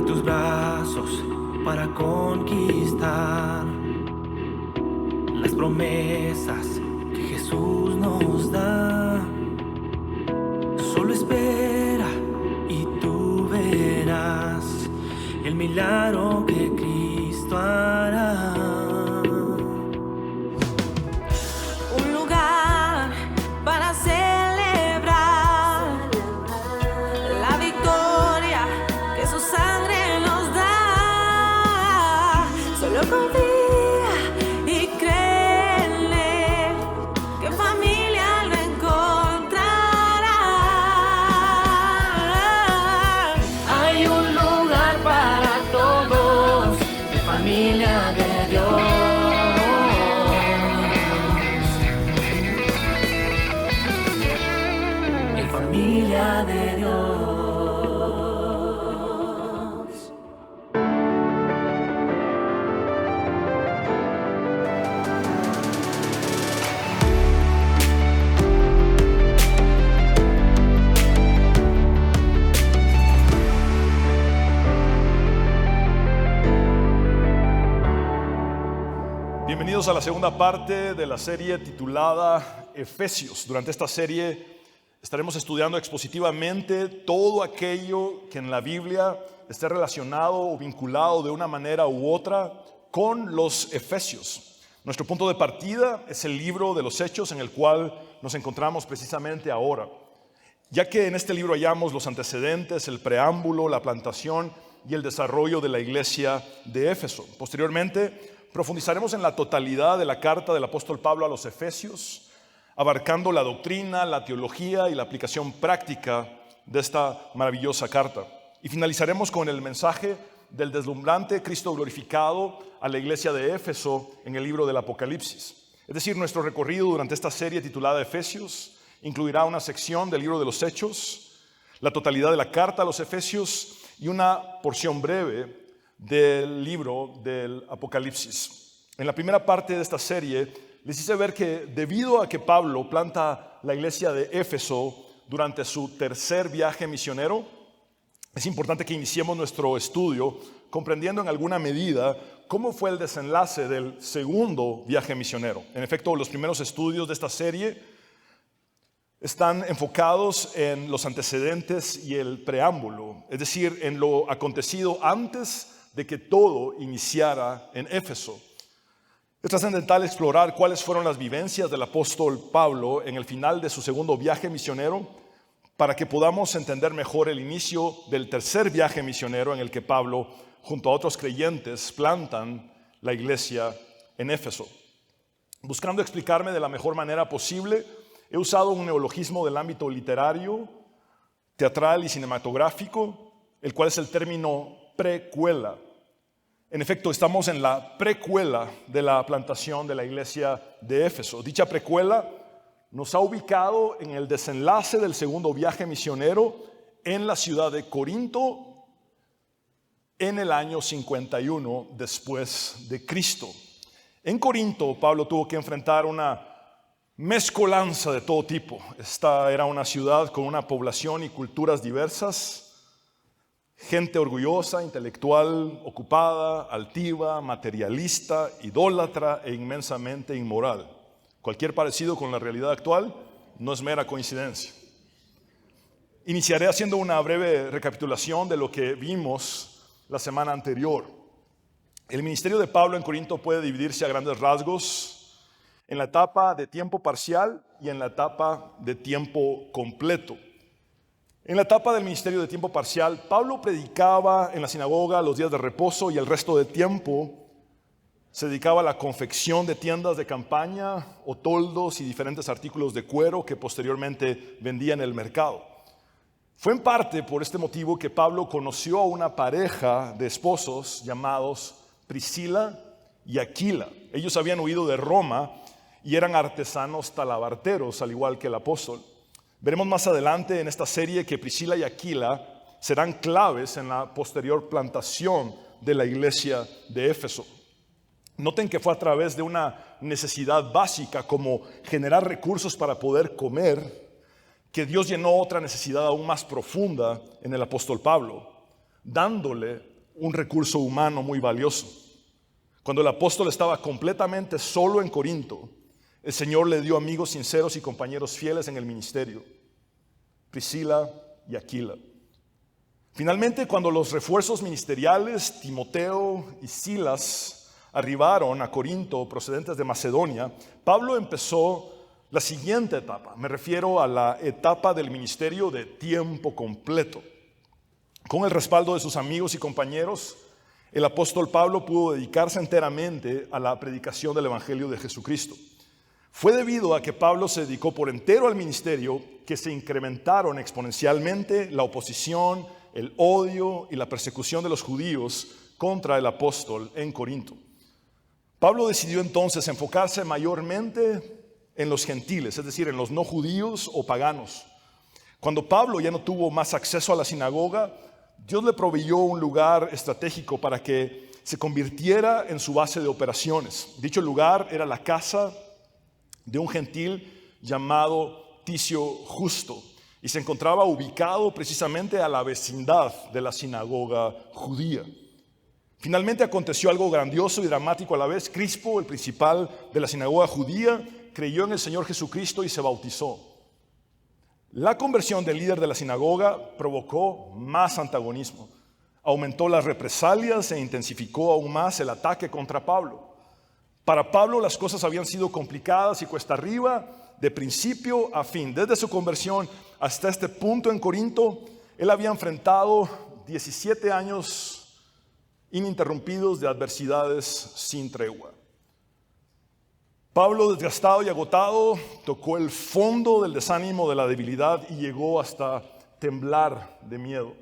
tus brazos para conquistar las promesas que Jesús nos da. Solo espera y tú verás el milagro que Cristo hará. Un lugar para celebrar la victoria que su sangre nos da. Solo confía y créele que familia lo encontrará. Hay un lugar para todos, de familia de Dios. En familia de Dios. Bienvenidos a la segunda parte de la serie titulada Efesios. Durante esta serie estaremos estudiando expositivamente todo aquello que en la Biblia esté relacionado o vinculado de una manera u otra con los Efesios. Nuestro punto de partida es el libro de los Hechos, en el cual nos encontramos precisamente ahora, ya que en este libro hallamos los antecedentes, el preámbulo, la plantación y el desarrollo de la iglesia de Éfeso. Posteriormente profundizaremos en la totalidad de la carta del apóstol Pablo a los Efesios, abarcando la doctrina, la teología y la aplicación práctica de esta maravillosa carta. Y finalizaremos con el mensaje del deslumbrante Cristo glorificado a la iglesia de Éfeso en el libro del Apocalipsis. Es decir, nuestro recorrido durante esta serie titulada Efesios incluirá una sección del libro de los Hechos, la totalidad de la carta a los Efesios y una porción breve del libro del Apocalipsis. En la primera parte de esta serie les hice ver que debido a que Pablo planta la iglesia de Éfeso durante su tercer viaje misionero, es importante que iniciemos nuestro estudio comprendiendo en alguna medida cómo fue el desenlace del segundo viaje misionero. En efecto, los primeros estudios de esta serie están enfocados en los antecedentes y el preámbulo, es decir, en lo acontecido antes de que todo iniciara en Éfeso. Es trascendental explorar cuáles fueron las vivencias del apóstol Pablo en el final de su segundo viaje misionero para que podamos entender mejor el inicio del tercer viaje misionero en el que Pablo, junto a otros creyentes, plantan la iglesia en Éfeso. Buscando explicarme de la mejor manera posible, he usado un neologismo del ámbito literario, teatral y cinematográfico, el cual es el término precuela. En efecto, estamos en la precuela de la plantación de la iglesia de Éfeso. Dicha precuela nos ha ubicado en el desenlace del segundo viaje misionero en la ciudad de Corinto en el año 51 después de Cristo. En Corinto, Pablo tuvo que enfrentar una mezcolanza de todo tipo. Esta era una ciudad con una población y culturas diversas, gente orgullosa, intelectual, ocupada, altiva, materialista, idólatra e inmensamente inmoral. Cualquier parecido con la realidad actual no es mera coincidencia. Iniciaré haciendo una breve recapitulación de lo que vimos la semana anterior. El ministerio de Pablo en Corinto puede dividirse a grandes rasgos en la etapa de tiempo parcial y en la etapa de tiempo completo. En la etapa del ministerio de tiempo parcial, Pablo predicaba en la sinagoga los días de reposo y el resto del tiempo se dedicaba a la confección de tiendas de campaña o toldos y diferentes artículos de cuero que posteriormente vendía en el mercado. Fue en parte por este motivo que Pablo conoció a una pareja de esposos llamados Priscila y Aquila. Ellos habían huido de Roma y eran artesanos talabarteros, al igual que el apóstol. Veremos más adelante en esta serie que Priscila y Aquila serán claves en la posterior plantación de la iglesia de Éfeso. Noten que fue a través de una necesidad básica como generar recursos para poder comer que Dios llenó otra necesidad aún más profunda en el apóstol Pablo, dándole un recurso humano muy valioso. Cuando el apóstol estaba completamente solo en Corinto, el Señor le dio amigos sinceros y compañeros fieles en el ministerio, Priscila y Aquila. Finalmente, cuando los refuerzos ministeriales, Timoteo y Silas, arribaron a Corinto procedentes de Macedonia, Pablo empezó la siguiente etapa. Me refiero a la etapa del ministerio de tiempo completo. Con el respaldo de sus amigos y compañeros, el apóstol Pablo pudo dedicarse enteramente a la predicación del Evangelio de Jesucristo. Fue debido a que Pablo se dedicó por entero al ministerio que se incrementaron exponencialmente la oposición, el odio y la persecución de los judíos contra el apóstol en Corinto. Pablo decidió entonces enfocarse mayormente en los gentiles, es decir, en los no judíos o paganos. Cuando Pablo ya no tuvo más acceso a la sinagoga, Dios le proveyó un lugar estratégico para que se convirtiera en su base de operaciones. Dicho lugar era la casa de un gentil llamado Ticio Justo y se encontraba ubicado precisamente a la vecindad de la sinagoga judía. Finalmente aconteció algo grandioso y dramático a la vez. Crispo, el principal de la sinagoga judía, creyó en el Señor Jesucristo y se bautizó. La conversión del líder de la sinagoga provocó más antagonismo, aumentó las represalias e intensificó aún más el ataque contra Pablo. Para Pablo las cosas habían sido complicadas y cuesta arriba de principio a fin. Desde su conversión hasta este punto en Corinto, él había enfrentado 17 años ininterrumpidos de adversidades sin tregua. Pablo, desgastado y agotado, tocó el fondo del desánimo, de la debilidad y llegó hasta temblar de miedo.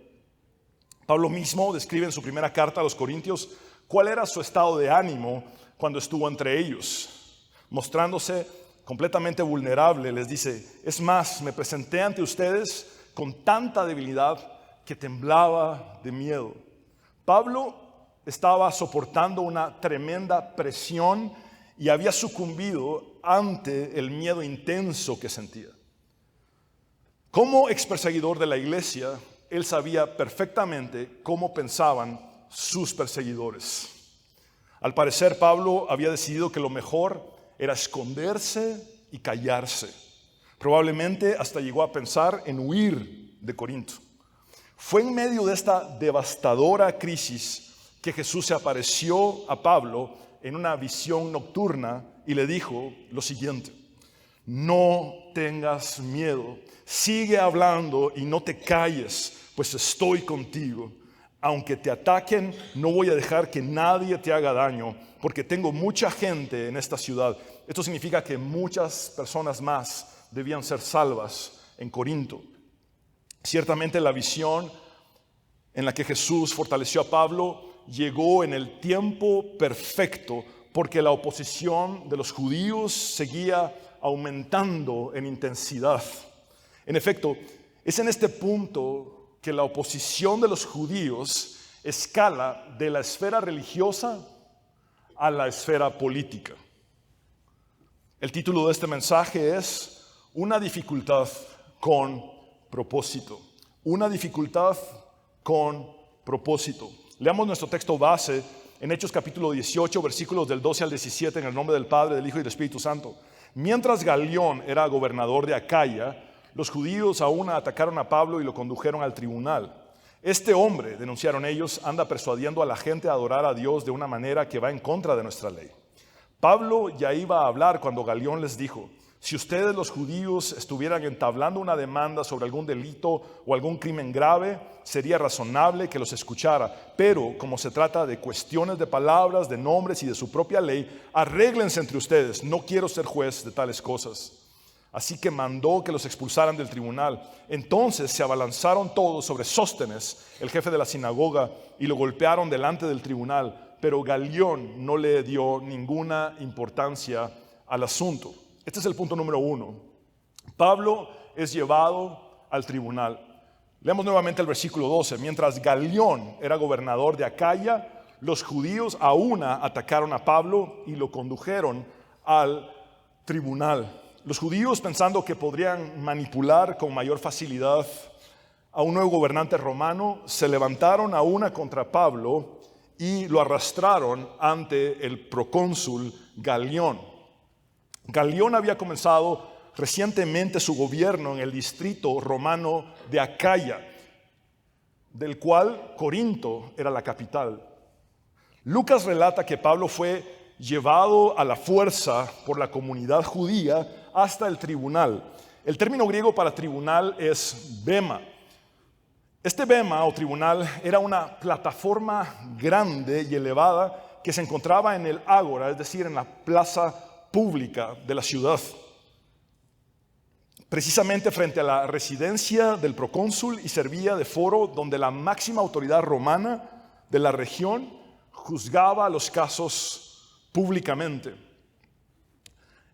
Pablo mismo describe en su primera carta a los Corintios cuál era su estado de ánimo cuando estuvo entre ellos. Mostrándose completamente vulnerable, les dice: es más, me presenté ante ustedes con tanta debilidad que temblaba de miedo. Pablo estaba soportando una tremenda presión y había sucumbido ante el miedo intenso que sentía. Como experseguidor de la iglesia, él sabía perfectamente cómo pensaban sus perseguidores. Al parecer, Pablo había decidido que lo mejor era esconderse y callarse. Probablemente hasta llegó a pensar en huir de Corinto. Fue en medio de esta devastadora crisis que Jesús se apareció a Pablo en una visión nocturna y le dijo lo siguiente: no tengas miedo, sigue hablando y no te calles, pues estoy contigo. Aunque te ataquen, no voy a dejar que nadie te haga daño, porque tengo mucha gente en esta ciudad. Esto significa que muchas personas más debían ser salvas en Corinto. Ciertamente la visión en la que Jesús fortaleció a Pablo llegó en el tiempo perfecto, porque la oposición de los judíos seguía aumentando en intensidad. En efecto, es en este punto que la oposición de los judíos escala de la esfera religiosa a la esfera política. El título de este mensaje es Una dificultad con propósito. Una dificultad con propósito. Leamos nuestro texto base en Hechos capítulo 18, versículos del 12 al 17, en el nombre del Padre, del Hijo y del Espíritu Santo. Mientras Galión era gobernador de Acaya, los judíos aún atacaron a Pablo y lo condujeron al tribunal. Este hombre, denunciaron ellos, anda persuadiendo a la gente a adorar a Dios de una manera que va en contra de nuestra ley. Pablo ya iba a hablar cuando Galión les dijo: si ustedes los judíos estuvieran entablando una demanda sobre algún delito o algún crimen grave, sería razonable que los escuchara. Pero como se trata de cuestiones de palabras, de nombres y de su propia ley, arréglense entre ustedes. No quiero ser juez de tales cosas. Así que mandó que los expulsaran del tribunal. Entonces se abalanzaron todos sobre Sóstenes, el jefe de la sinagoga, y lo golpearon delante del tribunal. Pero Galión no le dio ninguna importancia al asunto. Este es el punto número 1. Pablo es llevado al tribunal. Leamos nuevamente el versículo 12. Mientras Galión era gobernador de Acaya, los judíos a una atacaron a Pablo y lo condujeron al tribunal. Los judíos, pensando que podrían manipular con mayor facilidad a un nuevo gobernante romano, se levantaron a una contra Pablo y lo arrastraron ante el procónsul Galión. Galión había comenzado recientemente su gobierno en el distrito romano de Acaya, del cual Corinto era la capital. Lucas relata que Pablo fue llevado a la fuerza por la comunidad judía hasta el tribunal. El término griego para tribunal es bema. Este bema o tribunal era una plataforma grande y elevada que se encontraba en el ágora, es decir, en la plaza pública de la ciudad. Precisamente frente a la residencia del procónsul, y servía de foro donde la máxima autoridad romana de la región juzgaba los casos públicamente.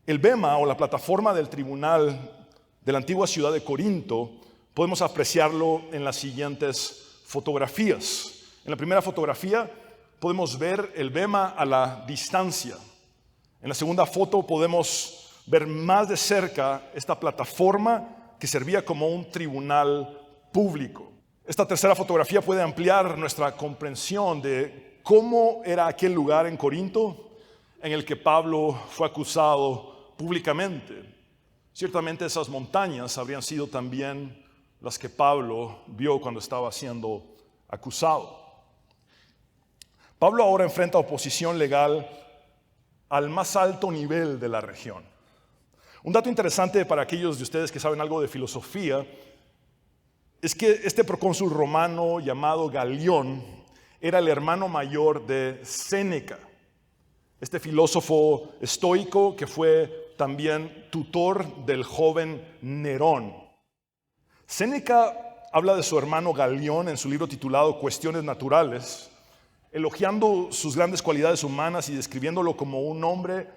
El bema o la plataforma del tribunal de la antigua ciudad de Corinto podemos apreciarlo en las siguientes fotografías. En la primera fotografía podemos ver el bema a la distancia. En la segunda foto podemos ver más de cerca esta plataforma que servía como un tribunal público. Esta tercera fotografía puede ampliar nuestra comprensión de cómo era aquel lugar en Corinto en el que Pablo fue acusado públicamente. Ciertamente esas montañas habrían sido también las que Pablo vio cuando estaba siendo acusado. Pablo ahora enfrenta oposición legal al más alto nivel de la región. Un dato interesante para aquellos de ustedes que saben algo de filosofía es que este procónsul romano llamado Galión era el hermano mayor de Séneca, este filósofo estoico que fue también tutor del joven Nerón. Séneca habla de su hermano Galión en su libro titulado Cuestiones Naturales, elogiando sus grandes cualidades humanas y describiéndolo como un hombre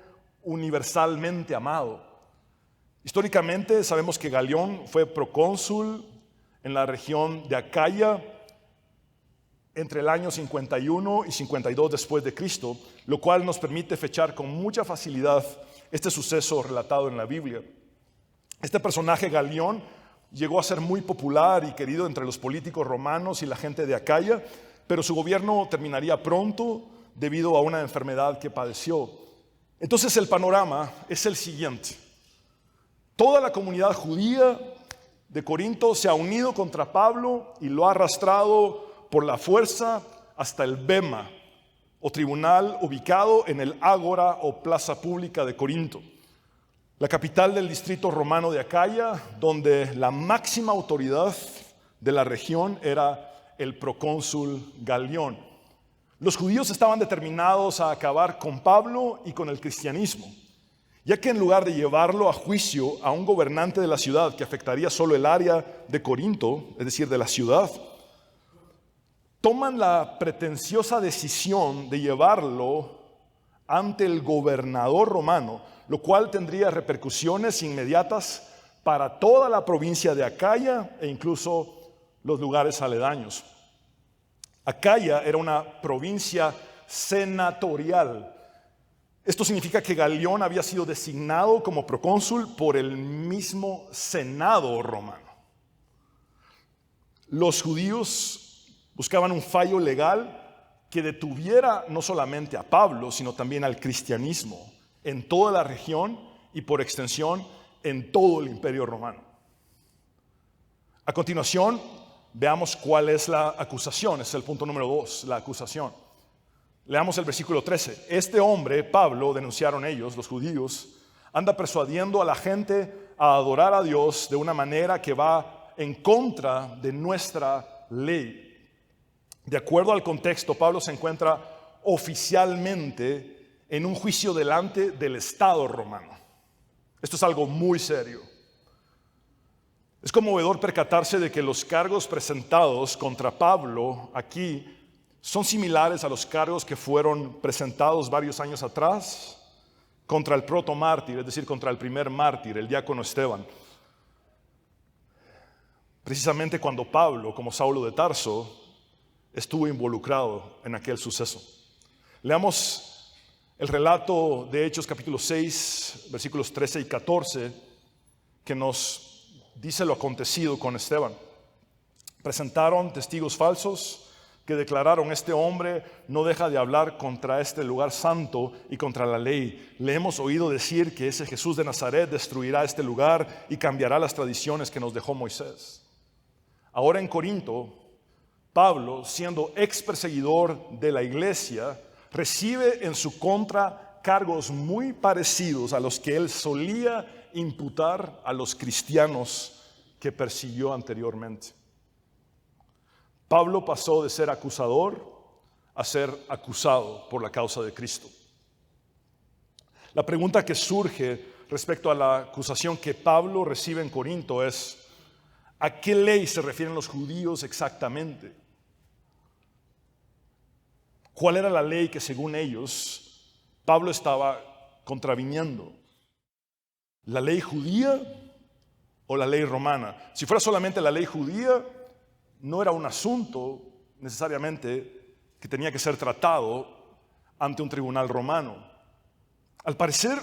universalmente amado. Históricamente sabemos que Galión fue procónsul en la región de Acaya entre el año 51 y 52 después de Cristo, lo cual nos permite fechar con mucha facilidad este suceso relatado en la Biblia. Este personaje Galión llegó a ser muy popular y querido entre los políticos romanos y la gente de Acaya, pero su gobierno terminaría pronto debido a una enfermedad que padeció. Entonces el panorama es el siguiente. Toda la comunidad judía de Corinto se ha unido contra Pablo y lo ha arrastrado por la fuerza hasta el bema o tribunal ubicado en el ágora o plaza pública de Corinto, la capital del distrito romano de Acaya, donde la máxima autoridad de la región era el procónsul Galión. Los judíos estaban determinados a acabar con Pablo y con el cristianismo, ya que en lugar de llevarlo a juicio a un gobernante de la ciudad que afectaría solo el área de Corinto, es decir, de la ciudad, toman la pretenciosa decisión de llevarlo ante el gobernador romano, lo cual tendría repercusiones inmediatas para toda la provincia de Acaya e incluso los lugares aledaños. Acaya era una provincia senatorial. Esto significa que Galión había sido designado como procónsul por el mismo Senado romano. Los judíos buscaban un fallo legal que detuviera no solamente a Pablo, sino también al cristianismo en toda la región y por extensión en todo el imperio romano. A continuación, veamos cuál es la acusación. Ese es el punto número 2, la acusación. Leamos el versículo 13. Este hombre, Pablo, denunciaron ellos, los judíos, anda persuadiendo a la gente a adorar a Dios de una manera que va en contra de nuestra ley. De acuerdo al contexto, Pablo se encuentra oficialmente en un juicio delante del Estado romano. Esto es algo muy serio. Es conmovedor percatarse de que los cargos presentados contra Pablo aquí son similares a los cargos que fueron presentados varios años atrás contra el protomártir, es decir, contra el primer mártir, el diácono Esteban. Precisamente cuando Pablo, como Saulo de Tarso, estuvo involucrado en aquel suceso. Leamos el relato de Hechos capítulo 6, versículos 13 y 14, que nos dice lo acontecido con Esteban. Presentaron testigos falsos que declararon: este hombre no deja de hablar contra este lugar santo y contra la ley. Le hemos oído decir que ese Jesús de Nazaret destruirá este lugar y cambiará las tradiciones que nos dejó Moisés. Ahora en Corinto, Pablo, siendo ex perseguidor de la iglesia, recibe en su contra cargos muy parecidos a los que él solía imputar a los cristianos que persiguió anteriormente. Pablo pasó de ser acusador a ser acusado por la causa de Cristo. La pregunta que surge respecto a la acusación que Pablo recibe en Corinto es: ¿a qué ley se refieren los judíos exactamente? ¿Cuál era la ley que según ellos Pablo estaba contraviniendo? ¿La ley judía o la ley romana? Si fuera solamente la ley judía, no era un asunto necesariamente que tenía que ser tratado ante un tribunal romano. Al parecer,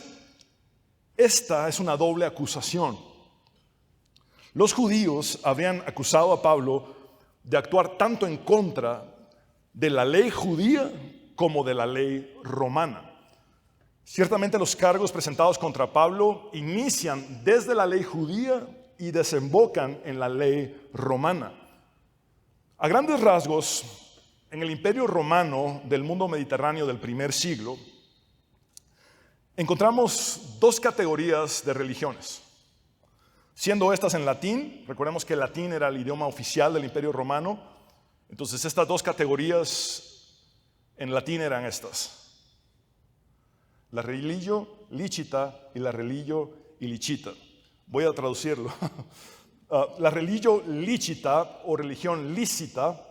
esta es una doble acusación. Los judíos habrían acusado a Pablo de actuar tanto en contra de la ley judía como de la ley romana. Ciertamente los cargos presentados contra Pablo inician desde la ley judía y desembocan en la ley romana. A grandes rasgos, en el imperio romano del mundo mediterráneo del primer siglo, encontramos dos categorías de religiones. Siendo estas en latín, recordemos que el latín era el idioma oficial del imperio romano, entonces estas dos categorías en latín eran estas: la religio licita y la religio illicita. Voy a traducirlo. La religio licita o religión lícita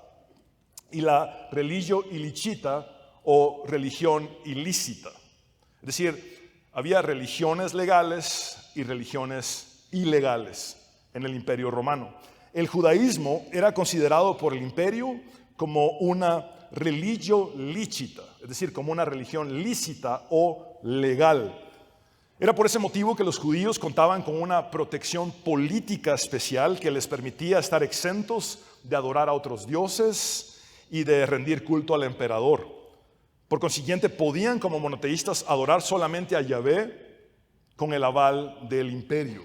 y la religio illicita o religión ilícita. Es decir, había religiones legales y religiones ilegales en el imperio romano. El judaísmo era considerado por el imperio como una religio lícita, es decir, como una religión lícita o legal. Era por ese motivo que los judíos contaban con una protección política especial que les permitía estar exentos de adorar a otros dioses y de rendir culto al emperador. Por consiguiente, podían como monoteístas adorar solamente a Yahvé con el aval del imperio.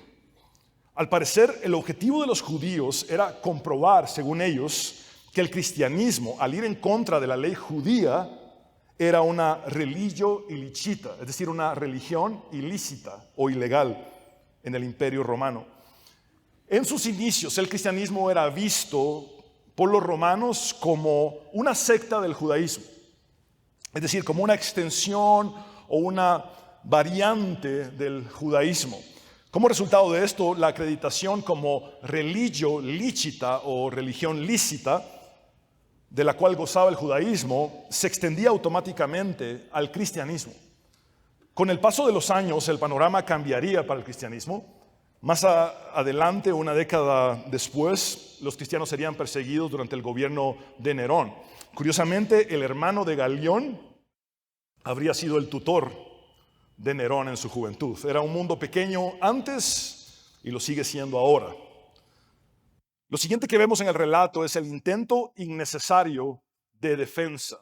Al parecer, el objetivo de los judíos era comprobar, según ellos, que el cristianismo, al ir en contra de la ley judía, era una religio illicita, es decir, una religión ilícita o ilegal en el imperio romano. En sus inicios, el cristianismo era visto por los romanos como una secta del judaísmo, es decir, como una extensión o una variante del judaísmo. Como resultado de esto, la acreditación como religio lícita o religión lícita, de la cual gozaba el judaísmo, se extendía automáticamente al cristianismo. Con el paso de los años, el panorama cambiaría para el cristianismo. Más adelante, una década después, los cristianos serían perseguidos durante el gobierno de Nerón. Curiosamente, el hermano de Galión habría sido el tutor de Nerón en su juventud. Era un mundo pequeño antes y lo sigue siendo ahora. Lo siguiente que vemos en el relato es el intento innecesario de defensa.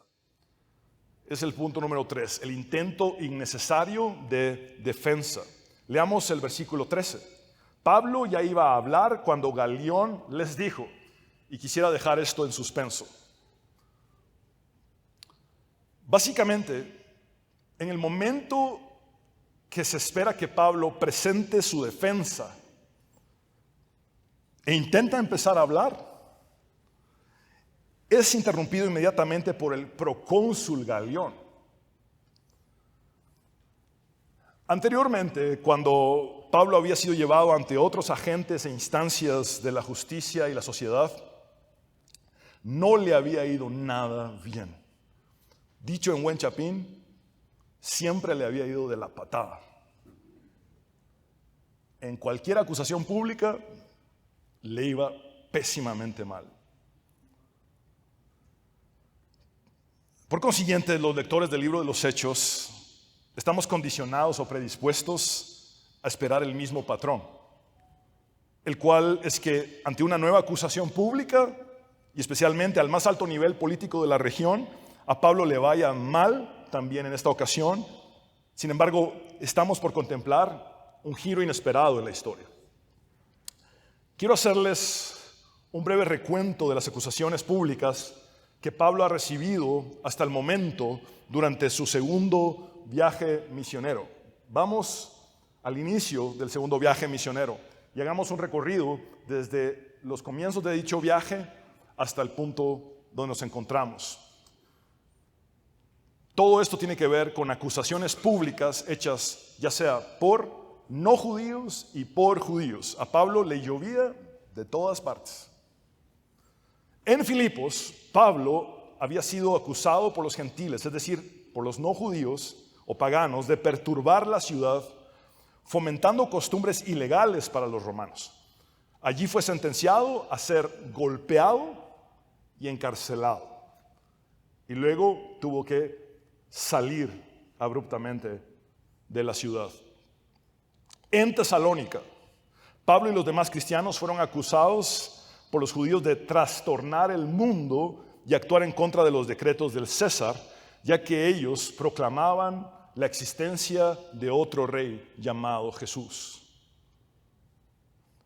Es el punto número 3, el intento innecesario de defensa. Leamos el versículo 13. Pablo ya iba a hablar cuando Galión les dijo, y quisiera dejar esto en suspenso. Básicamente, en el momento que se espera que Pablo presente su defensa e intenta empezar a hablar, es interrumpido inmediatamente por el procónsul Galión. Anteriormente, cuando Pablo había sido llevado ante otros agentes e instancias de la justicia y la sociedad, no le había ido nada bien. Dicho en buen chapín, siempre le había ido de la patada. En cualquier acusación pública le iba pésimamente mal. Por consiguiente, los lectores del libro de los Hechos estamos condicionados o predispuestos a esperar el mismo patrón, el cual es que ante una nueva acusación pública, y especialmente al más alto nivel político de la región, a Pablo le vaya mal también en esta ocasión. Sin embargo, estamos por contemplar un giro inesperado en la historia. Quiero hacerles un breve recuento de las acusaciones públicas que Pablo ha recibido hasta el momento durante su segundo viaje misionero. Vamos al inicio del segundo viaje misionero y hagamos un recorrido desde los comienzos de dicho viaje hasta el punto donde nos encontramos. Todo esto tiene que ver con acusaciones públicas hechas ya sea por no judíos y por judíos. A Pablo le llovía de todas partes. En Filipos, Pablo había sido acusado por los gentiles, es decir, por los no judíos o paganos, de perturbar la ciudad, fomentando costumbres ilegales para los romanos. Allí fue sentenciado a ser golpeado y encarcelado. Y luego tuvo que salir abruptamente de la ciudad. En Tesalónica, Pablo y los demás cristianos fueron acusados por los judíos de trastornar el mundo y actuar en contra de los decretos del César, ya que ellos proclamaban la existencia de otro rey llamado Jesús.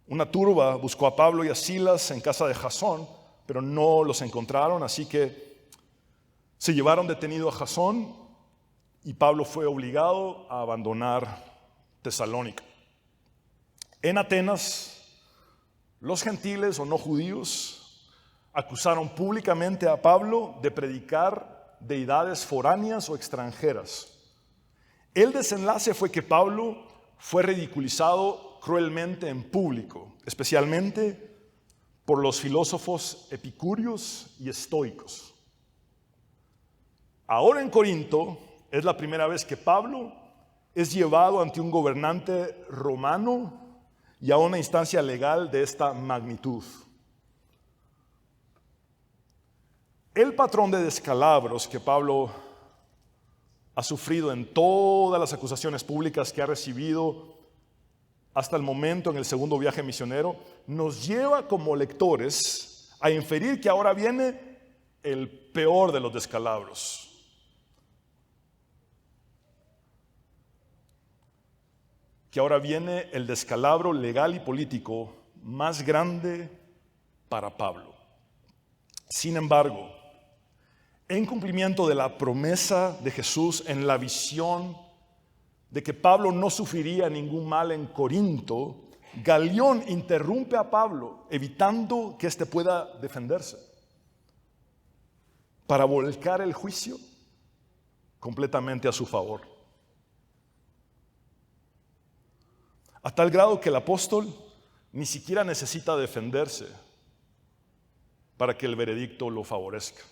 Una turba buscó a Pablo y a Silas en casa de Jasón, pero no los encontraron, así que se llevaron detenido a Jasón y Pablo fue obligado a abandonar Tesalónica. En Atenas, los gentiles o no judíos acusaron públicamente a Pablo de predicar deidades foráneas o extranjeras. El desenlace fue que Pablo fue ridiculizado cruelmente en público, especialmente por los filósofos epicúreos y estoicos. Ahora en Corinto es la primera vez que Pablo es llevado ante un gobernante romano y a una instancia legal de esta magnitud. El patrón de descalabros que Pablo ha sufrido en todas las acusaciones públicas que ha recibido hasta el momento en el segundo viaje misionero nos lleva como lectores a inferir que ahora viene el peor de los descalabros. Que ahora viene el descalabro legal y político más grande para Pablo. Sin embargo, en cumplimiento de la promesa de Jesús en la visión de que Pablo no sufriría ningún mal en Corinto, Galión interrumpe a Pablo, evitando que éste pueda defenderse, para volcar el juicio completamente a su favor. A tal grado que el apóstol ni siquiera necesita defenderse para que el veredicto lo favorezca.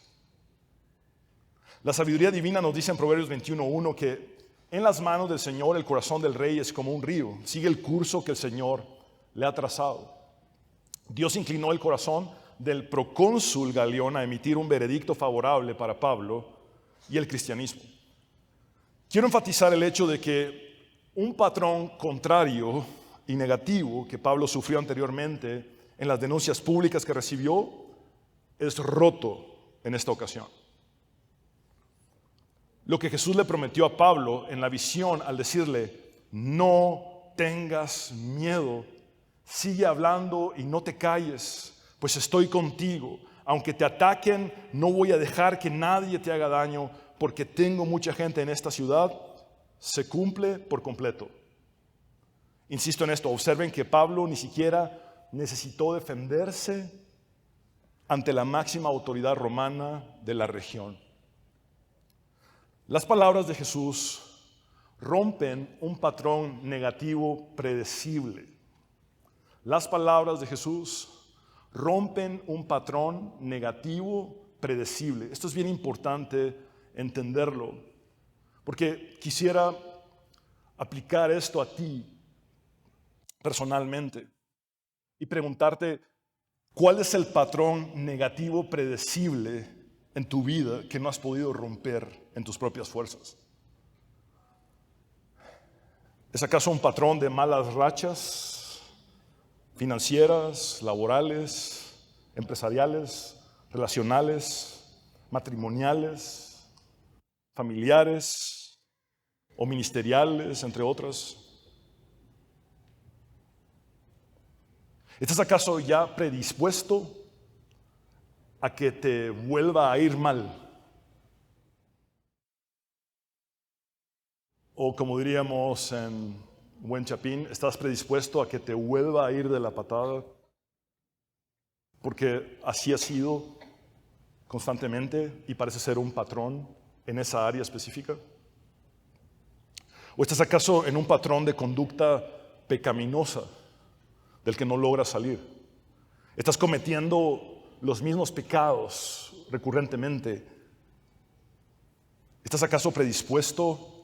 La sabiduría divina nos dice en Proverbios 21:1 que en las manos del Señor el corazón del rey es como un río, sigue el curso que el Señor le ha trazado. Dios inclinó el corazón del procónsul Galión a emitir un veredicto favorable para Pablo y el cristianismo. Quiero enfatizar el hecho de que un patrón contrario y negativo que Pablo sufrió anteriormente en las denuncias públicas que recibió es roto en esta ocasión. Lo que Jesús le prometió a Pablo en la visión al decirle, no tengas miedo, sigue hablando y no te calles, pues estoy contigo. Aunque te ataquen, no voy a dejar que nadie te haga daño, porque tengo mucha gente en esta ciudad, se cumple por completo. Insisto en esto, observen que Pablo ni siquiera necesitó defenderse ante la máxima autoridad romana de la región. Las palabras de Jesús rompen un patrón negativo predecible. Las palabras de Jesús rompen un patrón negativo predecible. Esto es bien importante entenderlo, porque quisiera aplicar esto a ti personalmente y preguntarte, ¿cuál es el patrón negativo predecible en tu vida que no has podido romper en tus propias fuerzas? ¿Es acaso un patrón de malas rachas financieras, laborales, empresariales, relacionales, matrimoniales, familiares o ministeriales, entre otras. ¿Estás acaso ya predispuesto a que te vuelva a ir mal? O como diríamos en buen chapín, ¿estás predispuesto a que te vuelva a ir de la patada? Porque así ha sido constantemente y parece ser un patrón en esa área específica. ¿O estás acaso en un patrón de conducta pecaminosa del que no logras salir? ¿Estás cometiendo los mismos pecados recurrentemente? ¿Estás acaso predispuesto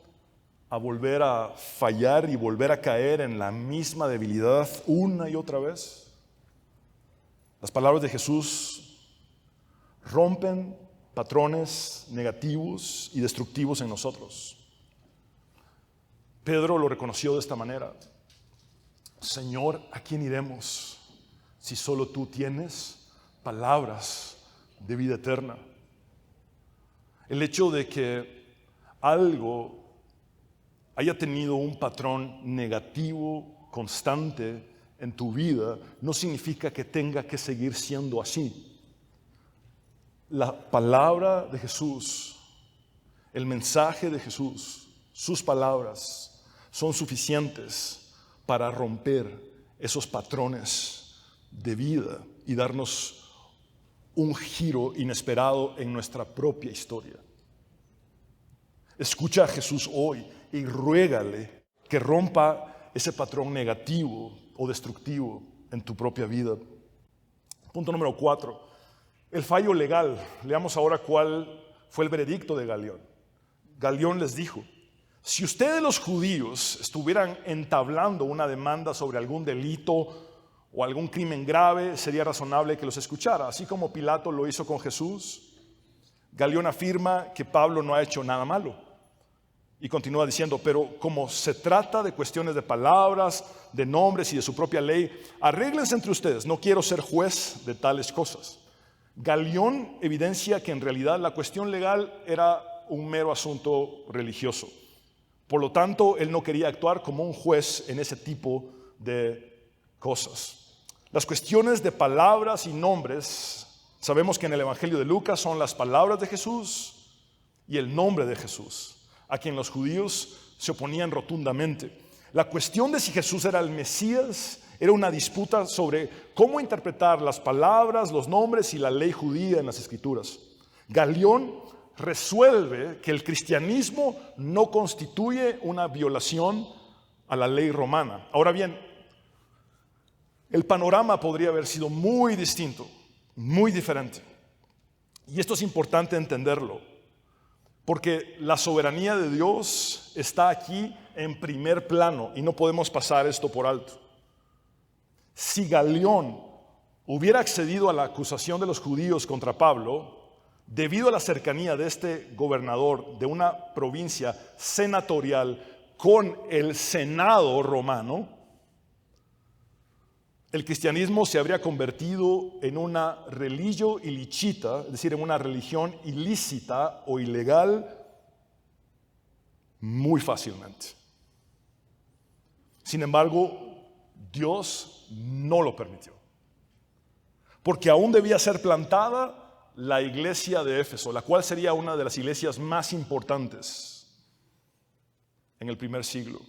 a volver a fallar y volver a caer en la misma debilidad una y otra vez? Las palabras de Jesús rompen patrones negativos y destructivos en nosotros. Pedro lo reconoció de esta manera: Señor, ¿a quién iremos si solo tú tienes palabras de vida eterna? El hecho de que algo haya tenido un patrón negativo constante en tu vida no significa que tenga que seguir siendo así. La palabra de Jesús, el mensaje de Jesús, sus palabras son suficientes para romper esos patrones de vida y darnos un giro inesperado en nuestra propia historia. Escucha a Jesús hoy y ruégale que rompa ese patrón negativo o destructivo en tu propia vida. Punto número 4, el fallo legal. Leamos ahora cuál fue el veredicto de Galión. Galión les dijo: si ustedes los judíos estuvieran entablando una demanda sobre algún delito o algún crimen grave, sería razonable que los escuchara, así como Pilato lo hizo con Jesús. Galión afirma que Pablo no ha hecho nada malo. Y continúa diciendo: pero como se trata de cuestiones de palabras, de nombres y de su propia ley, arréglense entre ustedes, no quiero ser juez de tales cosas. Galión evidencia que en realidad la cuestión legal era un mero asunto religioso. Por lo tanto, él no quería actuar como un juez en ese tipo de cosas. Las cuestiones de palabras y nombres, sabemos que en el Evangelio de Lucas son las palabras de Jesús y el nombre de Jesús, a quien los judíos se oponían rotundamente. La cuestión de si Jesús era el Mesías era una disputa sobre cómo interpretar las palabras, los nombres y la ley judía en las Escrituras. Galión resuelve que el cristianismo no constituye una violación a la ley romana. Ahora bien, el panorama podría haber sido muy distinto, muy diferente. Y esto es importante entenderlo, porque la soberanía de Dios está aquí en primer plano y no podemos pasar esto por alto. Si Galión hubiera accedido a la acusación de los judíos contra Pablo, debido a la cercanía de este gobernador de una provincia senatorial con el Senado romano, el cristianismo se habría convertido en una religio illicita, es decir, en una religión ilícita o ilegal muy fácilmente. Sin embargo, Dios no lo permitió, porque aún debía ser plantada la iglesia de Éfeso, la cual sería una de las iglesias más importantes en el primer siglo,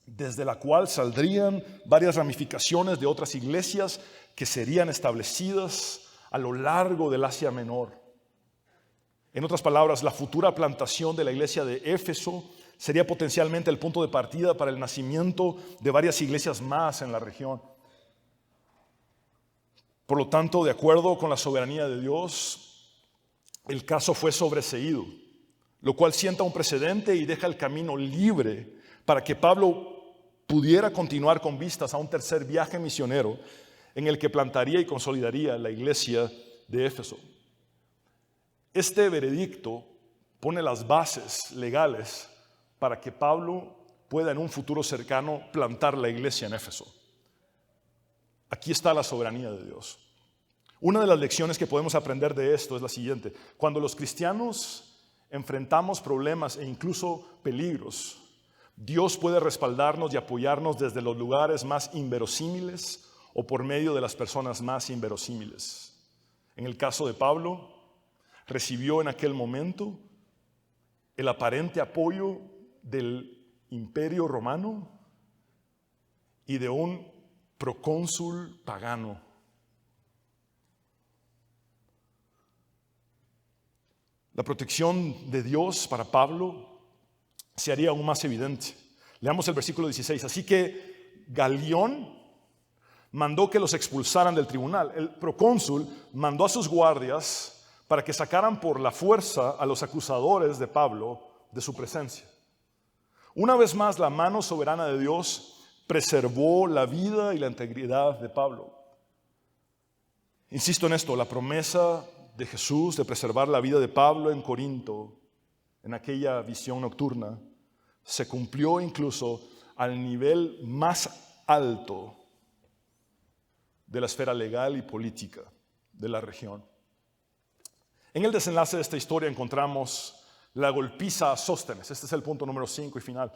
desde la cual saldrían varias ramificaciones de otras iglesias que serían establecidas a lo largo del Asia Menor. En otras palabras, la futura plantación de la iglesia de Éfeso sería potencialmente el punto de partida para el nacimiento de varias iglesias más en la región. Por lo tanto, de acuerdo con la soberanía de Dios, el caso fue sobreseído, lo cual sienta un precedente y deja el camino libre para que Pablo pudiera continuar con vistas a un tercer viaje misionero en el que plantaría y consolidaría la iglesia de Éfeso. Este veredicto pone las bases legales para que Pablo pueda en un futuro cercano plantar la iglesia en Éfeso. Aquí está la soberanía de Dios. Una de las lecciones que podemos aprender de esto es la siguiente. Cuando los cristianos enfrentamos problemas e incluso peligros, Dios puede respaldarnos y apoyarnos desde los lugares más inverosímiles o por medio de las personas más inverosímiles. En el caso de Pablo, recibió en aquel momento el aparente apoyo del Imperio Romano y de un procónsul pagano. La protección de Dios para Pablo se haría aún más evidente. Leamos el versículo 16. Así que Galión mandó que los expulsaran del tribunal. El procónsul mandó a sus guardias para que sacaran por la fuerza a los acusadores de Pablo de su presencia. Una vez más, la mano soberana de Dios preservó la vida y la integridad de Pablo. Insisto en esto, la promesa de Jesús de preservar la vida de Pablo en Corinto, en aquella visión nocturna, se cumplió incluso al nivel más alto de la esfera legal y política de la región. En el desenlace de esta historia encontramos la golpiza a Sóstenes. Este es el punto número 5 y final.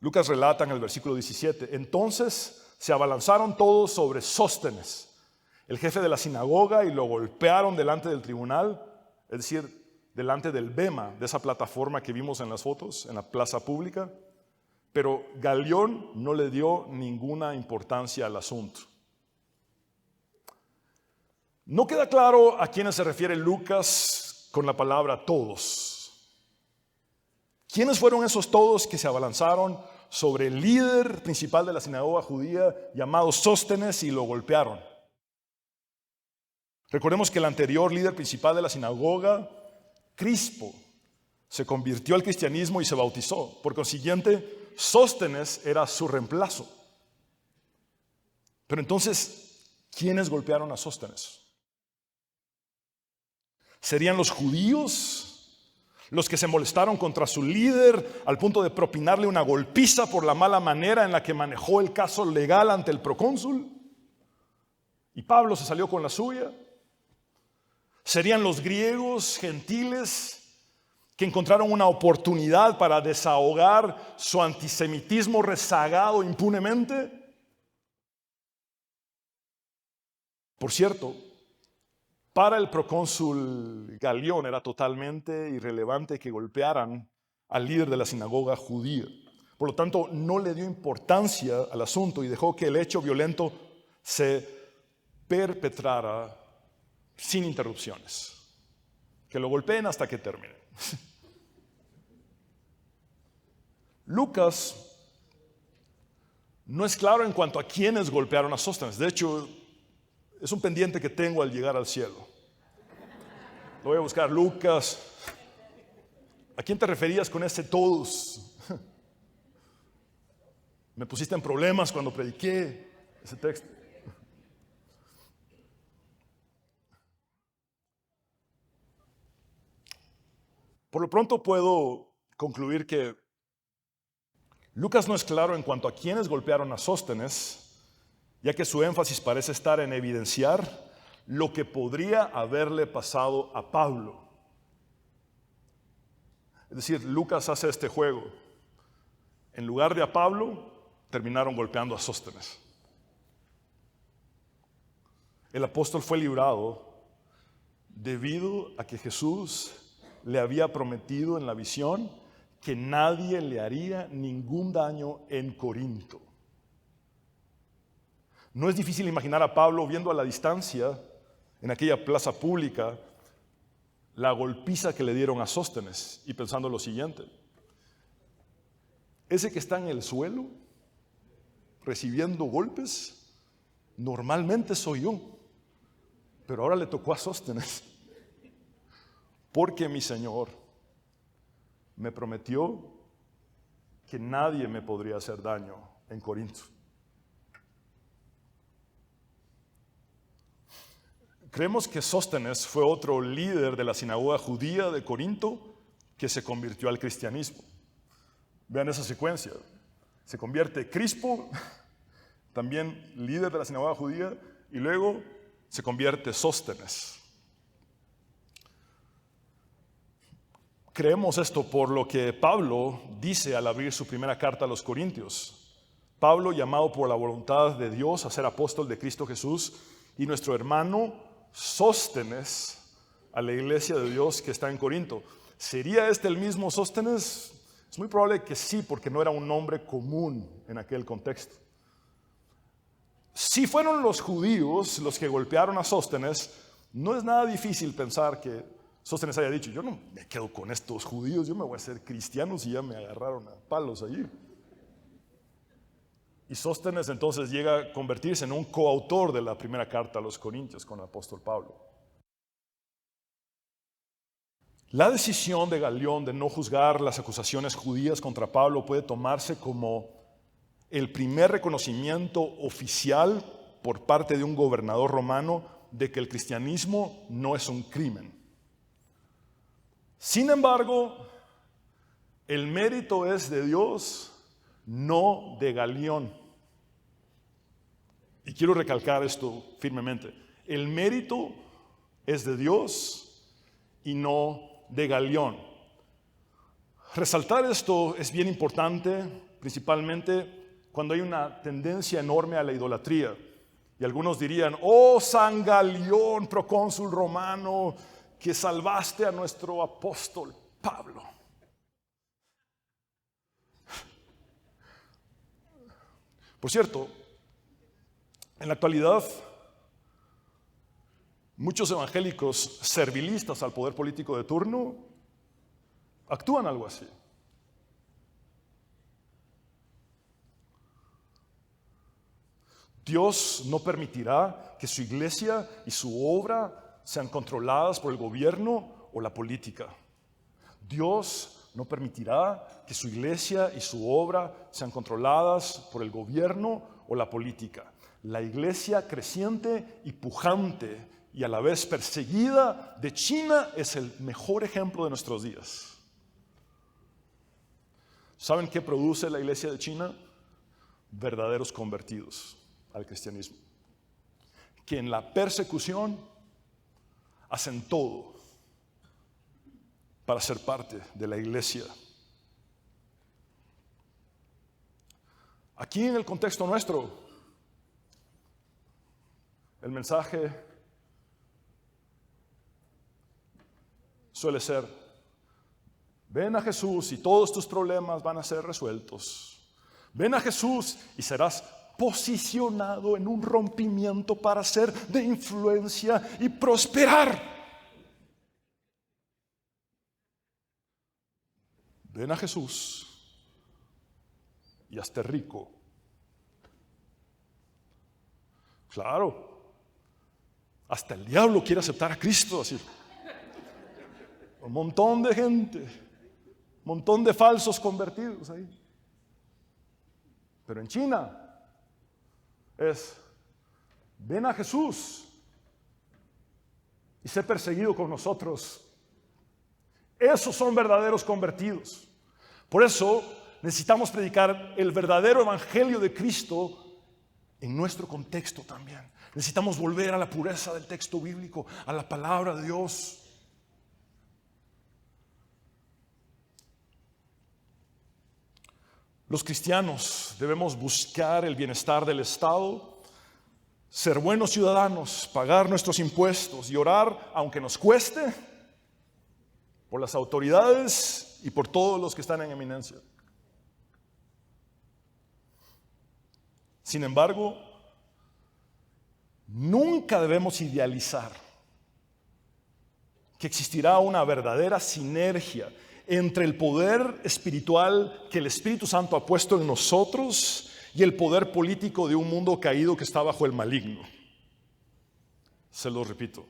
Lucas relata en el versículo 17, entonces se abalanzaron todos sobre Sóstenes, el jefe de la sinagoga, y lo golpearon delante del tribunal, es decir, delante del bema, de esa plataforma que vimos en las fotos, en la plaza pública. Pero Galión no le dio ninguna importancia al asunto. No queda claro a quiénes se refiere Lucas con la palabra todos. ¿Quiénes fueron esos todos que se abalanzaron sobre el líder principal de la sinagoga judía llamado Sóstenes y lo golpearon? Recordemos que el anterior líder principal de la sinagoga, Crispo, se convirtió al cristianismo y se bautizó. Por consiguiente, Sóstenes era su reemplazo. Pero entonces, ¿quiénes golpearon a Sóstenes? ¿Serían los judíos los que se molestaron contra su líder al punto de propinarle una golpiza por la mala manera en la que manejó el caso legal ante el procónsul? ¿Y Pablo se salió con la suya? ¿Serían los griegos gentiles que encontraron una oportunidad para desahogar su antisemitismo rezagado impunemente? Por cierto, para el procónsul Galión era totalmente irrelevante que golpearan al líder de la sinagoga judía. Por lo tanto, no le dio importancia al asunto y dejó que el hecho violento se perpetrara sin interrupciones. Que lo golpeen hasta que termine. Lucas no es claro en cuanto a quiénes golpearon a Sóstenes. De hecho, es un pendiente que tengo al llegar al cielo. Lo voy a buscar. Lucas, ¿a quién te referías con ese todos? Me pusiste en problemas cuando prediqué ese texto. Por lo pronto puedo concluir que Lucas no es claro en cuanto a quiénes golpearon a Sóstenes, ya que su énfasis parece estar en evidenciar lo que podría haberle pasado a Pablo. Es decir, Lucas hace este juego. En lugar de a Pablo, terminaron golpeando a Sóstenes. El apóstol fue librado debido a que Jesús le había prometido en la visión que nadie le haría ningún daño en Corinto. No es difícil imaginar a Pablo viendo a la distancia, en aquella plaza pública, la golpiza que le dieron a Sóstenes y pensando lo siguiente: ese que está en el suelo recibiendo golpes, normalmente soy yo, pero ahora le tocó a Sóstenes. Porque mi Señor me prometió que nadie me podría hacer daño en Corinto. Creemos que Sóstenes fue otro líder de la sinagoga judía de Corinto que se convirtió al cristianismo. Vean esa secuencia. Se convierte Crispo, también líder de la sinagoga judía, y y luego se convierte Sóstenes. Creemos esto por lo que Pablo dice al abrir su primera carta a los Corintios. Pablo, llamado por la voluntad de Dios a ser apóstol de Cristo Jesús, y nuestro hermano Sóstenes a la iglesia de Dios que está en Corinto. ¿Sería este el mismo Sóstenes? Es muy probable que sí, porque no era un nombre común en aquel contexto. Si fueron los judíos los que golpearon a Sóstenes, no es nada difícil pensar que Sóstenes haya dicho: yo no me quedo con estos judíos, yo me voy a hacer cristiano si ya me agarraron a palos allí. Y Sóstenes entonces llega a convertirse en un coautor de la primera carta a los Corintios con el apóstol Pablo. La decisión de Galión de no juzgar las acusaciones judías contra Pablo puede tomarse como el primer reconocimiento oficial por parte de un gobernador romano de que el cristianismo no es un crimen. Sin embargo, el mérito es de Dios, no de Galión. Y quiero recalcar esto firmemente. El mérito es de Dios y no de Galión. Resaltar esto es bien importante, principalmente cuando hay una tendencia enorme a la idolatría. Y algunos dirían: oh San Galión, procónsul romano, que salvaste a nuestro apóstol Pablo. Por cierto, en la actualidad, muchos evangélicos servilistas al poder político de turno actúan algo así. Dios no permitirá que su iglesia y su obra sean controladas por el gobierno o la política. Dios no permitirá que su iglesia y su obra sean controladas por el gobierno o la política. La iglesia creciente y pujante y a la vez perseguida de China es el mejor ejemplo de nuestros días. ¿Saben qué produce la iglesia de China? Verdaderos convertidos al cristianismo, que en la persecución hacen todo para ser parte de la iglesia. Aquí en el contexto nuestro, el mensaje suele ser: ven a Jesús y todos tus problemas van a ser resueltos. Ven a Jesús y serás posicionado en un rompimiento para ser de influencia y prosperar. Ven a Jesús y hazte rico. Claro, hasta el diablo quiere aceptar a Cristo así. Un montón de gente, un montón de falsos convertidos ahí. Pero en China es: ven a Jesús y sé perseguido con nosotros. Esos son verdaderos convertidos. Por eso necesitamos predicar el verdadero evangelio de Cristo en nuestro contexto también. Necesitamos volver a la pureza del texto bíblico, a la palabra de Dios. Los cristianos debemos buscar el bienestar del Estado, ser buenos ciudadanos, pagar nuestros impuestos y orar, aunque nos cueste, por las autoridades y por todos los que están en eminencia. Sin embargo, nunca debemos idealizar que existirá una verdadera sinergia entre el poder espiritual que el Espíritu Santo ha puesto en nosotros y el poder político de un mundo caído que está bajo el maligno. Se lo repito.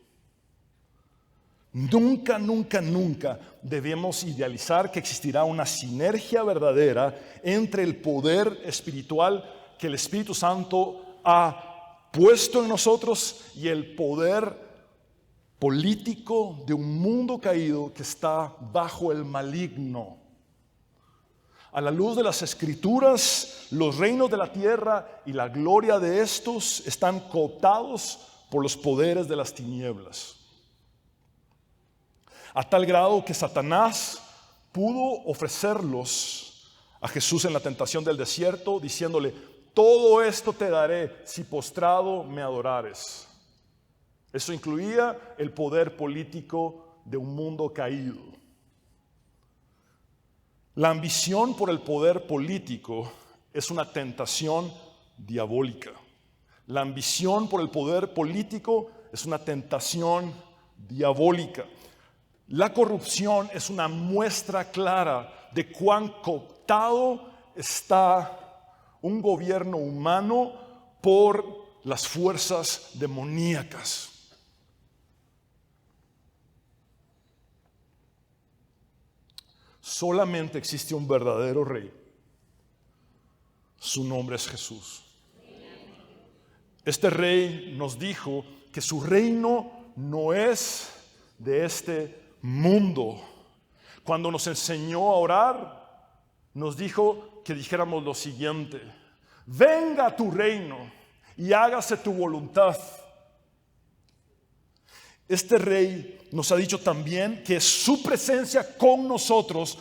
Nunca, nunca, nunca debemos idealizar que existirá una sinergia verdadera entre el poder espiritual que el Espíritu Santo ha puesto en nosotros y el poder político de un mundo caído que está bajo el maligno. A la luz de las Escrituras, los reinos de la tierra y la gloria de estos están cooptados por los poderes de las tinieblas. A tal grado que Satanás pudo ofrecerlos a Jesús en la tentación del desierto, diciéndole: todo esto te daré si postrado me adorares. Eso incluía el poder político de un mundo caído. La ambición por el poder político es una tentación diabólica. La ambición por el poder político es una tentación diabólica. La corrupción es una muestra clara de cuán cooptado está un gobierno humano por las fuerzas demoníacas. Solamente existe un verdadero rey. Su nombre es Jesús. Este rey nos dijo que su reino no es de este mundo. Cuando nos enseñó a orar, nos dijo que dijéramos lo siguiente: venga tu reino y hágase tu voluntad. Este rey nos ha dicho también que es su presencia con nosotros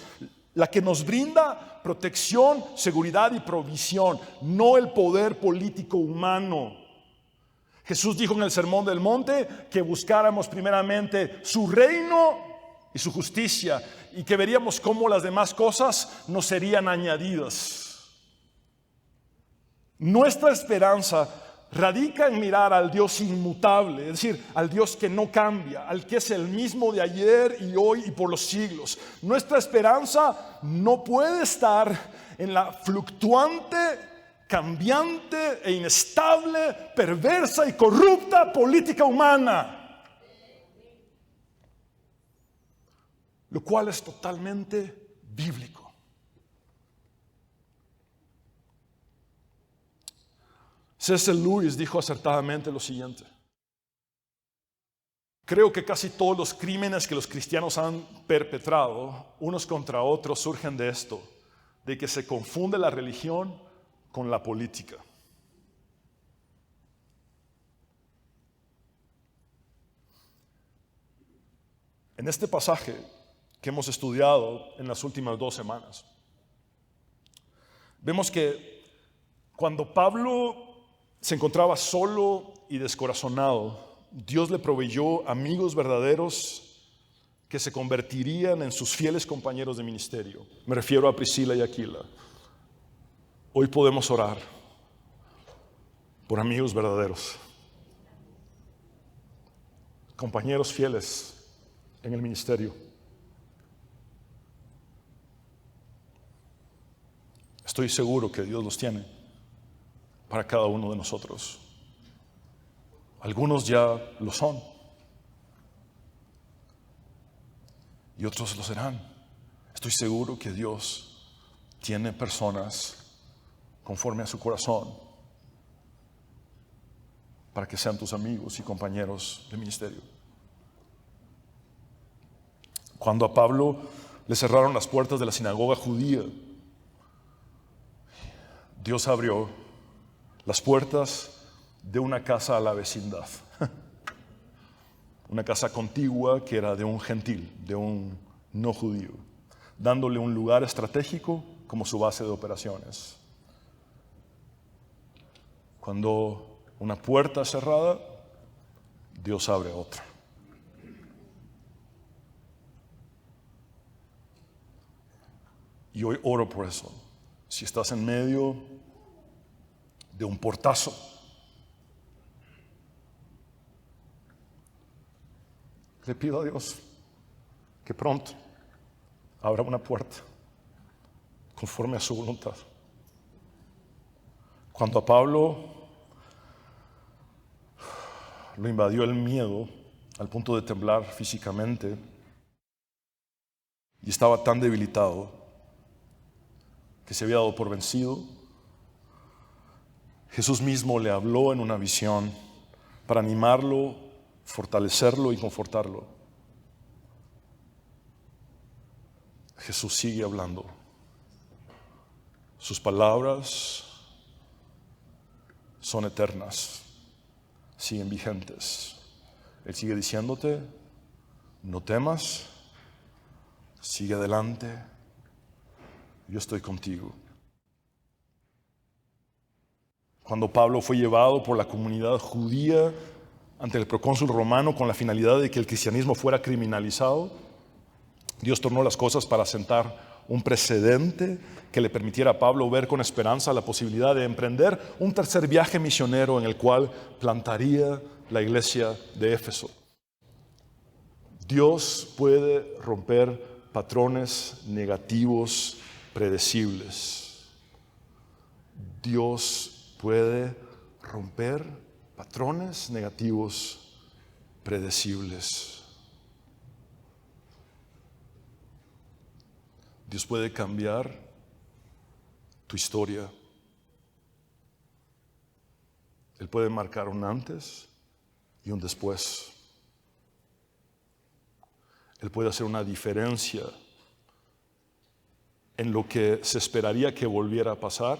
la que nos brinda protección, seguridad y provisión, no el poder político humano. Jesús dijo en el Sermón del Monte que buscáramos primeramente su reino y su justicia, y que veríamos cómo las demás cosas nos serían añadidas. Nuestra esperanza radica en mirar al Dios inmutable, es decir, al Dios que no cambia, al que es el mismo de ayer y hoy y por los siglos. Nuestra esperanza no puede estar en la fluctuante, cambiante e inestable, perversa y corrupta política humana, lo cual es totalmente bíblico. C.S. Lewis dijo acertadamente lo siguiente: creo que casi todos los crímenes que los cristianos han perpetrado unos contra otros surgen de esto, de que se confunde la religión con la política. En este pasaje que hemos estudiado en las últimas 2 semanas, vemos que cuando Pablo se encontraba solo y descorazonado, Dios le proveyó amigos verdaderos que se convertirían en sus fieles compañeros de ministerio. Me refiero a Priscila y Aquila. Hoy podemos orar por amigos verdaderos, compañeros fieles en el ministerio. Estoy seguro que Dios los tiene para cada uno de nosotros. Algunos ya lo son y otros lo serán. Estoy seguro que Dios tiene personas conforme a su corazón para que sean tus amigos y compañeros de ministerio. Cuando a Pablo le cerraron las puertas de la sinagoga judía, Dios abrió las puertas de una casa a la vecindad, una casa contigua que era de un gentil, de un no judío, dándole un lugar estratégico como su base de operaciones. Cuando una puerta es cerrada, Dios abre otra. Y hoy oro por eso. Si estás en medio de un portazo, le pido a Dios que pronto abra una puerta conforme a su voluntad. Cuando a Pablo lo invadió el miedo al punto de temblar físicamente y estaba tan debilitado que se había dado por vencido, Jesús mismo le habló en una visión para animarlo, fortalecerlo y confortarlo. Jesús sigue hablando sus palabras son eternas, siguen vigentes. Él sigue diciéndote, no temas, sigue adelante, yo estoy contigo. Cuando Pablo fue llevado por la comunidad judía ante el procónsul romano con la finalidad de que el cristianismo fuera criminalizado, Dios tornó las cosas para sentar un precedente que le permitiera a Pablo ver con esperanza la posibilidad de emprender un tercer viaje misionero en el cual plantaría la iglesia de Éfeso. Dios puede romper patrones negativos predecibles. Dios puede romper patrones negativos predecibles. Dios puede cambiar tu historia. Él puede marcar un antes y un después. Él puede hacer una diferencia en lo que se esperaría que volviera a pasar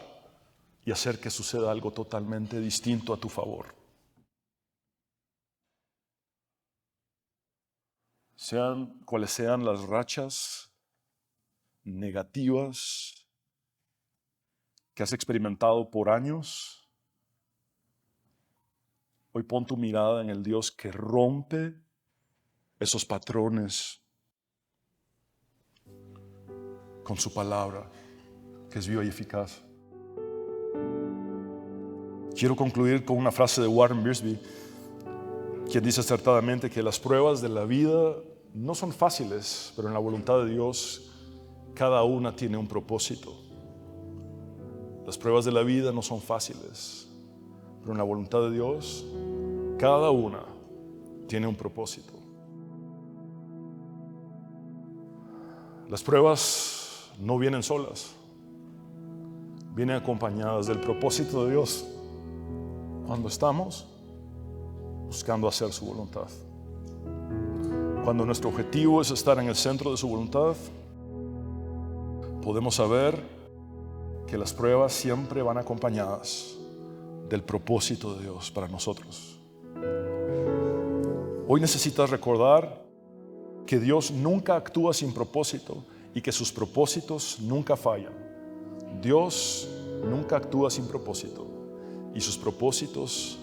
y hacer que suceda algo totalmente distinto a tu favor. Sean cuales sean las rachas negativas que has experimentado por años, hoy pon tu mirada en el Dios que rompe esos patrones con su palabra, que es viva y eficaz. Quiero concluir con una frase de Warren Wiersbe, quien dice acertadamente que las pruebas de la vida no son fáciles, pero en la voluntad de Dios cada una tiene un propósito. Las pruebas de la vida no son fáciles, pero en la voluntad de Dios cada una tiene un propósito. Las pruebas no vienen solas, vienen acompañadas del propósito de Dios cuando estamos buscando hacer su voluntad. Cuando nuestro objetivo es estar en el centro de su voluntad, podemos saber que las pruebas siempre van acompañadas del propósito de Dios para nosotros. Hoy necesitas recordar que Dios nunca actúa sin propósito y que sus propósitos nunca fallan. Dios nunca actúa sin propósito y sus propósitos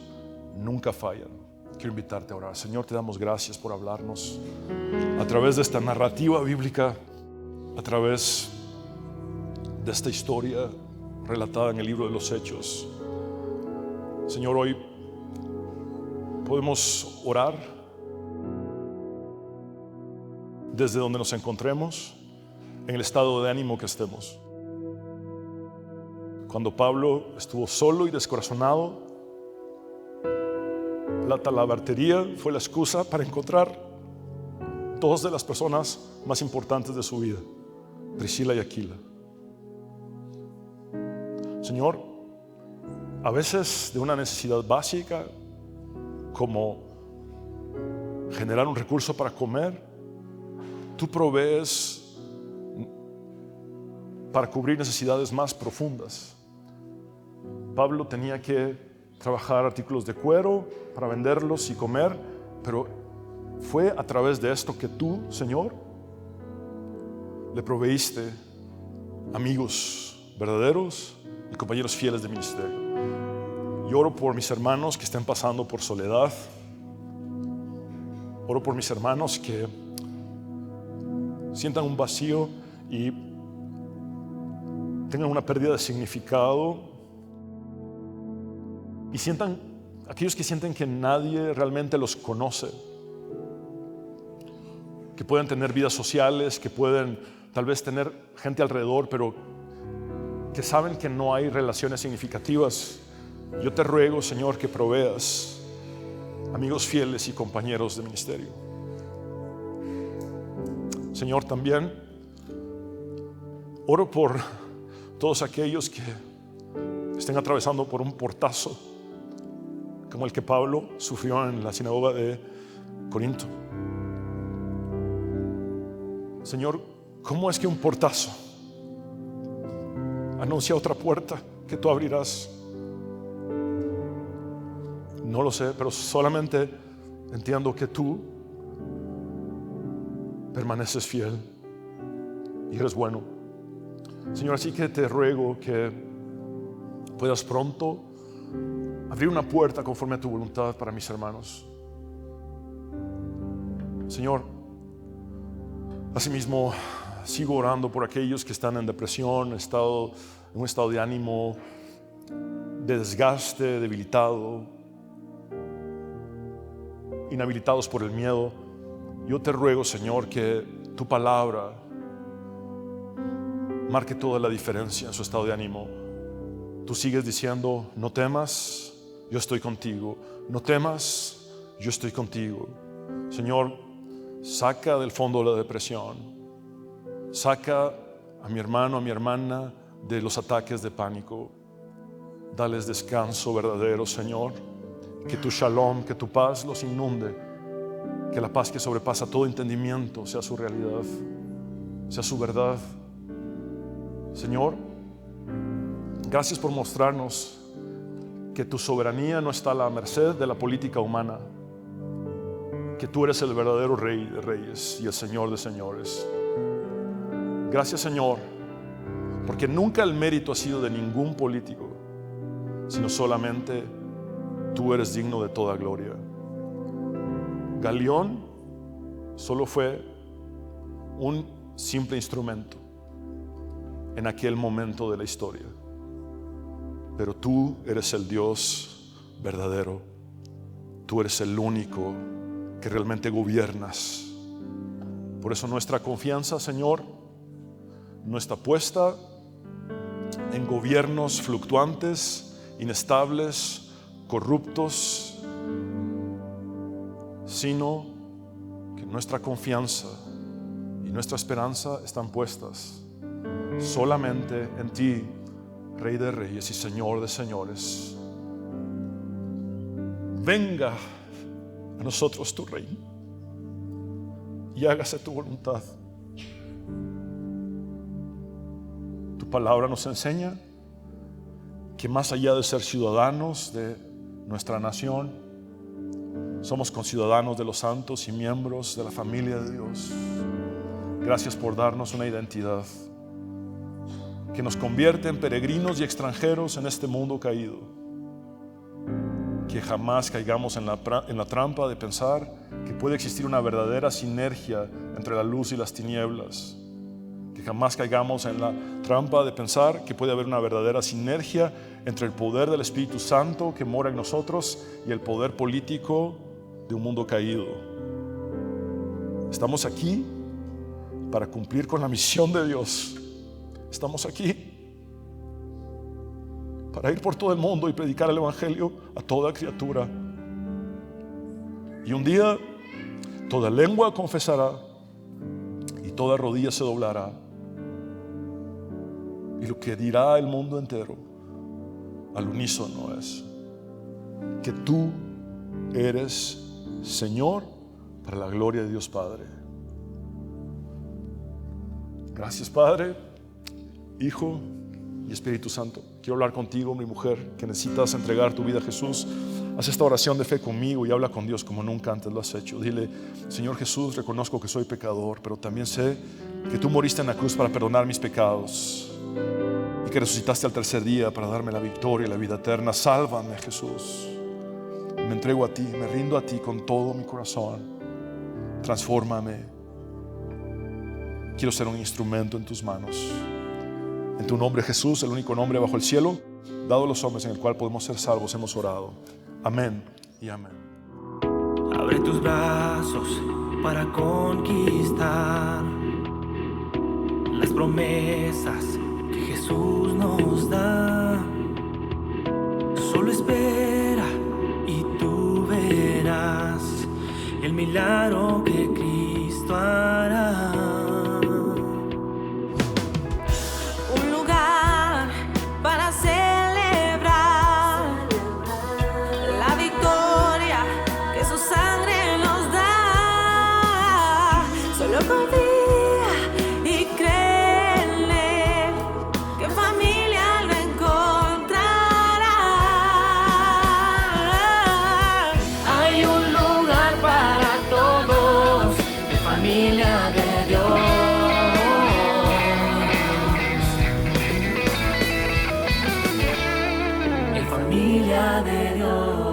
nunca fallan. Quiero invitarte a orar. Señor, te damos gracias por hablarnos a través de esta narrativa bíblica, a través de esta historia relatada en el libro de los Hechos. Señor, hoy podemos orar desde donde nos encontremos, en el estado de ánimo que estemos. Cuando Pablo estuvo solo y descorazonado, la talabartería fue la excusa para encontrar dos de las personas más importantes de su vida, Priscila y Aquila. Señor, a veces de una necesidad básica como generar un recurso para comer, tú provees para cubrir necesidades más profundas. Pablo tenía que trabajar artículos de cuero para venderlos y comer, pero fue a través de esto que tú, Señor, le proveíste amigos verdaderos y compañeros fieles de ministerio. Yo oro por mis hermanos que estén pasando por soledad. Oro por mis hermanos que sientan un vacío y tengan una pérdida de significado, y sientan, aquellos que sienten que nadie realmente los conoce, que pueden tener vidas sociales, que pueden tal vez tener gente alrededor, pero que saben que no hay relaciones significativas. Yo te ruego, Señor, que proveas amigos fieles y compañeros de ministerio. Señor, también oro por todos aquellos que estén atravesando por un portazo como el que Pablo sufrió en la sinagoga de Corinto. Señor, ¿cómo es que un portazo anuncia otra puerta que tú abrirás. No lo sé, pero solamente entiendo que tú permaneces fiel y eres bueno. Señor, así que te ruego que puedas pronto abrir una puerta conforme a tu voluntad para mis hermanos. Señor, asimismo sigo orando por aquellos que están en depresión, en un estado de ánimo, de desgaste, debilitado, inhabilitados por el miedo. Yo te ruego, Señor, que tu palabra marque toda la diferencia en su estado de ánimo. Tú sigues diciendo: no temas, yo estoy contigo. No temas, yo estoy contigo. Señor, saca del fondo la depresión. Saca a mi hermano, a mi hermana de los ataques de pánico. Dales descanso verdadero, Señor. Que tu shalom, que tu paz los inunde. Que la paz que sobrepasa todo entendimiento sea su realidad, sea su verdad. Señor, gracias por mostrarnos que tu soberanía no está a la merced de la política humana, que tú eres el verdadero Rey de reyes y el Señor de señores. Gracias, Señor, porque nunca el mérito ha sido de ningún político, sino solamente tú eres digno de toda gloria. Galión solo fue un simple instrumento en aquel momento de la historia, pero tú eres el Dios verdadero. Tú eres el único que realmente gobiernas. Por eso nuestra confianza, Señor, no está puesta en gobiernos fluctuantes, inestables, corruptos, sino que nuestra confianza y nuestra esperanza están puestas solamente en ti, Rey de reyes y Señor de señores. Venga a nosotros tu reino y hágase tu voluntad. Tu palabra nos enseña que más allá de ser ciudadanos de nuestra nación, somos conciudadanos de los santos y miembros de la familia de Dios. Gracias por darnos una identidad que nos convierte en peregrinos y extranjeros en este mundo caído. Que jamás caigamos en la trampa de pensar que puede existir una verdadera sinergia entre la luz y las tinieblas. Que jamás caigamos en la trampa de pensar que puede haber una verdadera sinergia entre el poder del Espíritu Santo que mora en nosotros y el poder político de un mundo caído. Estamos aquí para cumplir con la misión de Dios. Estamos aquí para ir por todo el mundo y predicar el Evangelio a toda criatura. Y un día toda lengua confesará y toda rodilla se doblará. Y lo que dirá el mundo entero al unísono es que tú eres Señor para la gloria de Dios Padre. Gracias, Padre, Hijo y Espíritu Santo. Quiero hablar contigo, mi mujer, que necesitas entregar tu vida a Jesús. Haz esta oración de fe conmigo y habla con Dios como nunca antes lo has hecho. Dile: Señor Jesús, reconozco que soy pecador, pero también sé que tú moriste en la cruz para perdonar mis pecados y que resucitaste al tercer día para darme la victoria y la vida eterna. Sálvame, Jesús. Me entrego a ti, me rindo a ti con todo mi corazón. Transfórmame. Quiero ser un instrumento en tus manos. En tu nombre, Jesús, el único nombre bajo el cielo dado a los hombres en el cual podemos ser salvos, hemos orado. Amén y amén. Abre tus brazos para conquistar las promesas que Jesús nos da. Solo espera y tú verás el milagro que Cristo hará. Un lugar para celebrar la victoria que su sangre nos da. Solo confía y cree en Él, que familia familia de Dios.